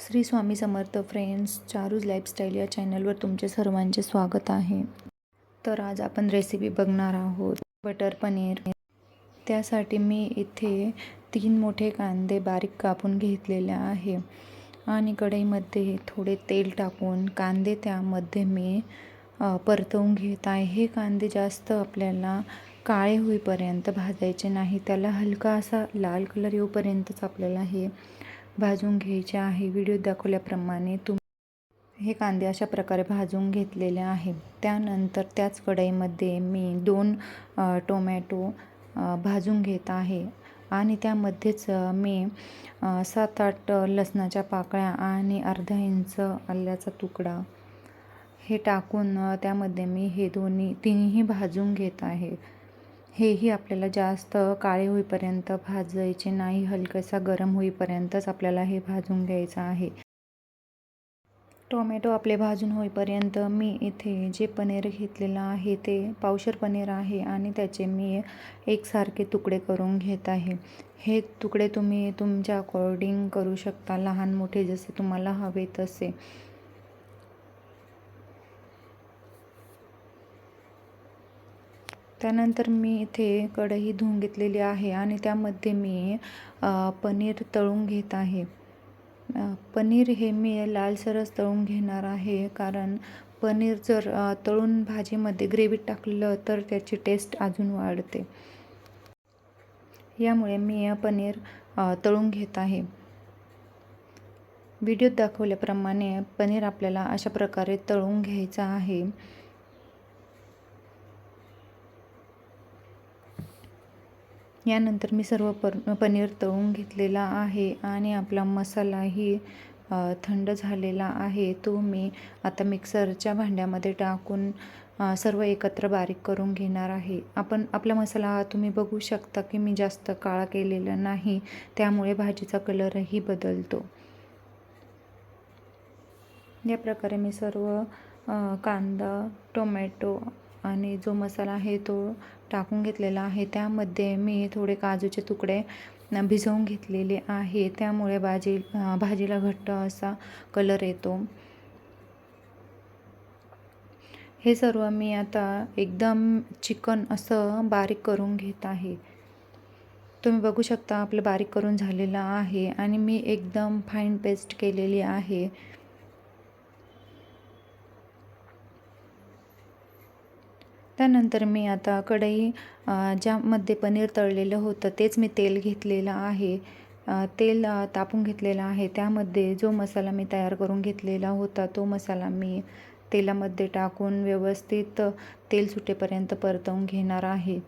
Shri Swami Samarth friends, Charu's lifestyle या चॅनलवर तुमचे सर्वांचे स्वागत आहे. तर आज आपण रेसिपी बघणार आहोत बटर पनीर. त्यासाठी मी इथे 3 मोठे कांदे बारीक कापून घेतलेले आहे आणि कढईमध्ये थोडे तेल टाकून कांदे त्यामध्ये मी परतवून घेत आहे. हे कांदे जास्त आपल्याला काळे होईपर्यंत भाजायचे नाही, त्याला हलका असा लाल कलर येऊपर्यंतच आपल्याला हे भाजून घ्यायचे आहे. व्हिडिओत दाखवल्याप्रमाणे हे कांदे अशा प्रकारे भाजून घेतलेले आहे. त्यानंतर त्याच कढईमध्ये मी 2 टोमॅटो भाजून घेत आहे आणि त्यामध्येच मी 7-8 लसणाच्या पाकळ्या आणि अर्धा इंच आल्याचा तुकडा हे टाकून त्यामध्ये मी हे तिन्ही भाजून घेत आहे. हेही आपल्याला जास्त काळे होईपर्यंत भाजायचे नाही, हलकासा गरम होईपर्यंतच आपल्याला हे भाजून घ्यायचं आहे. टोमॅटो आपले भाजून होईपर्यंत मी इथे जे पनीर घेतलेलं आहे ते पावशेर पनीर आहे आणि त्याचे मी एकसारखे तुकडे करून घेत आहे. हे तुकडे तुम्ही तुमच्या अकॉर्डिंग करू शकता, लहान मोठे जसे तुम्हाला हवे तसे. त्यानंतर मी इथे कढई धुवून घेतलेली आहे आणि त्यामध्ये मी पनीर तळून घेत आहे. पनीर हे मी लालसरच तळून घेणार आहे, कारण पनीर जर तळून भाजीमध्ये ग्रेव्हीत टाकलं तर त्याची टेस्ट अजून वाढते. यामुळे मी पनीर तळून घेत आहे. व्हिडिओत दाखवल्याप्रमाणे पनीर आपल्याला अशा प्रकारे तळून घ्यायचं आहे. यानंतर मी सर्व पनीर तळून घेतलेला आहे आणि आपला मसालाही थंड झालेला आहे. तो मी आता मिक्सरच्या भांड्यामध्ये टाकून सर्व एकत्र बारीक करून घेणार आहे. आपला मसाला तुम्ही बघू शकता की मी जास्त काळा केलेला नाही, त्यामुळे भाजीचा कलरही बदलतो. या प्रकारे मी सर्व कांदा, टोमॅटो आणि जो मसाला आहे तो टाकून घेतलेला आहे. त्यामध्ये मी थोडे काजूचे तुकडे भिजवून घेतलेले आहे, त्यामुळे भाजीला घट्ट असा कलर येतो. हे सर्व मी आता एकदम चिकन असं बारीक करून घेत आहे. तुम्ही बघू शकता आपलं बारीक करून झालेलं आहे आणि मी एकदम फाईन पेस्ट केलेली आहे. त्यानंतर मी आता कढई ज्यामध्ये पनीर तळलेलं होतं तेच मी तेल घेतलेलं आहे. तेल तापून घेतलेलं आहे. त्यामध्ये जो मसाला मी तयार करून घेतलेला होता तो मसाला मी तेलामध्ये टाकून व्यवस्थित तेल सुटेपर्यंत परतवून घेणार आहे.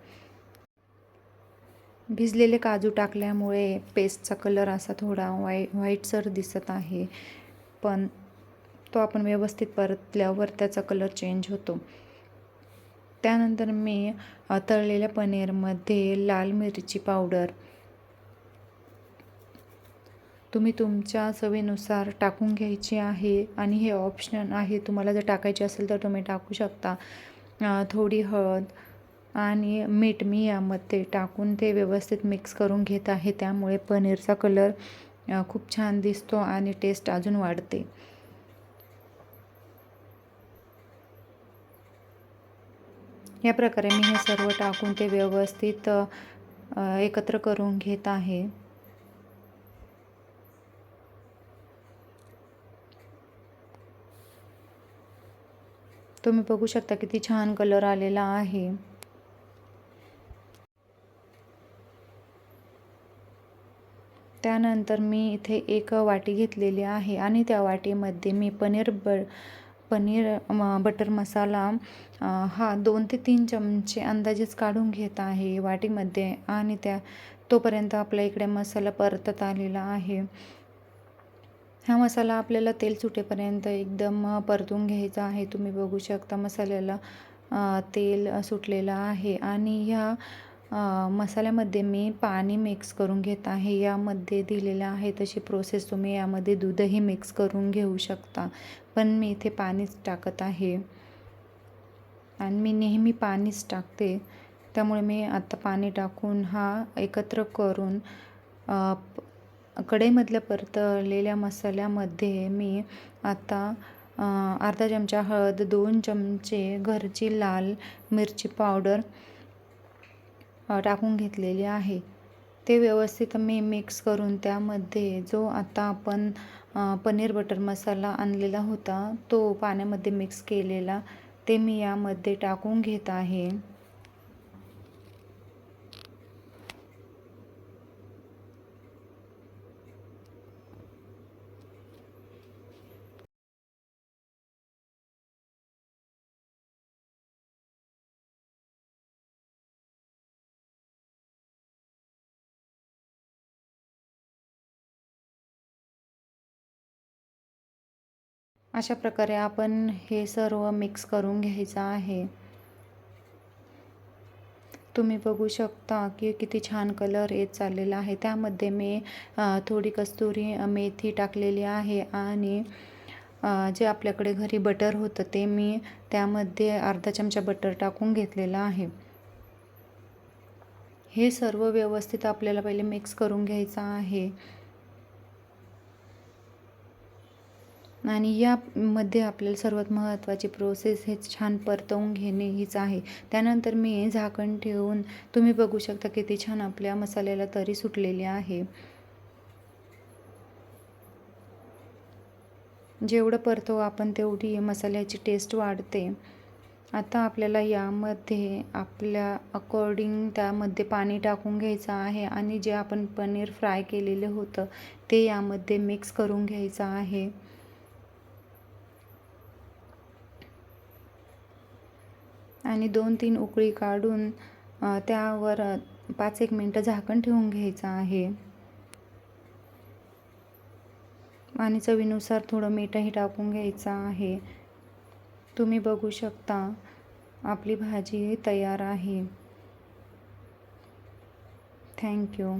भिजलेले काजू टाकल्यामुळे पेस्टचा कलर असा थोडा व्हाईटसर दिसत आहे, पण तो आपण व्यवस्थित परतल्यावर त्याचा कलर चेंज होतो. त्यानंतर मी तळलेल्या पनीरमध्ये लाल मिरची पावडर तुम्ही तुमच्या चवीनुसार टाकून घ्यायची आहे आणि हे ऑप्शनल आहे. तुम्हाला जर टाकायचे असेल तर तुम्ही टाकू शकता. थोडी हळद आणि मीठ मी यामध्ये टाकून ते व्यवस्थित मिक्स करून घेत आहे. त्यामुळे पनीरचा कलर खूप छान दिसतो आणि टेस्ट अजून वाढते. या प्रकारे मी हे सर्व टाकून ते व्यवस्थित एकत्र करून घेत आहे. तुम्ही बघू शकता किती छान कलर आलेला आहे. त्यानंतर मी इथे एक वाटी घेतलेली आहे आणि त्या वाटीमध्ये मी पनीर बटर मसाला हा 2 ते 3 चमचे अंदाजेच काढून घेत आहे वाटीमध्ये आणि तोपर्यंत आपल्या इकडे मसाला परतत आलेला आहे. हा मसाला आपल्याला तेल सुटेपर्यंत एकदम परतून घ्यायचा आहे. तुम्ही बघू शकता मसाल्याला तेल सुटलेलं आहे आणि ह्या मसाल्यामध्ये मी पाणी मिक्स करून घेत आहे. यामध्ये दिलेलं आहे तशी प्रोसेस तुम्ही यामध्ये दूधही मिक्स करून घेऊ शकता, पण मी इथे पाणीच टाकत आहे आणि मी नेहमी पाणीच टाकते. त्यामुळे मी आता पाणी टाकून हा एकत्र करून कढईमधल्या परतलेल्या मसाल्यामध्ये मी आता अर्धा चमचा हळद, 2 चमचे घरची लाल मिरची पावडर टाकून घेतलेली आहे. ते व्यवस्थित मी मिक्स करून त्यामध्ये जो आता आपण पनीर बटर मसाला आणलेला होता तो पाण्यामध्ये मिक्स केलेला ते मी यामध्ये टाकून घेत आहे. अशा प्रकारे आपण हे सर्व मिक्स करून घ्यायचं आहे. तुम्ही बघू शकता की किती छान कलर येत चाललेला आहे. त्यामध्ये मी थोडी कस्तुरी मेथी टाकलेली आहे आणि जे आपल्याकडे घरी बटर होतं ते मी त्यामध्ये अर्धा चमचा बटर टाकून घेतलेलं आहे. हे सर्व व्यवस्थित आपल्याला पहिले मिक्स करून घ्यायचं आहे. आणि यामध्ये आपल्याला सर्वात महत्त्वाची प्रोसेस हेच छान परतवून घेणे हीच आहे. त्यानंतर मी झाकण ठेवून तुम्ही बघू शकता किती छान आपल्या मसाल्याला तरी सुटलेली आहे. जेवढं परतवू आपण तेवढी मसाल्याची टेस्ट वाढते. आता आपल्याला यामध्ये आपल्या अकॉर्डिंग त्यामध्ये पाणी टाकून घ्यायचं आहे आणि जे आपण पनीर फ्राय केलेलं होतं ते यामध्ये मिक्स करून घ्यायचं आहे. आणि 2-3 उकळी काढून त्यावर 5-1 मिनटं झाकण ठेवून घ्यायचं आहे. आणि चवीनुसार थोडं मीठही टाकून घ्यायचं आहे. तुम्ही बघू शकता आपली भाजी तयार आहे. Thank you.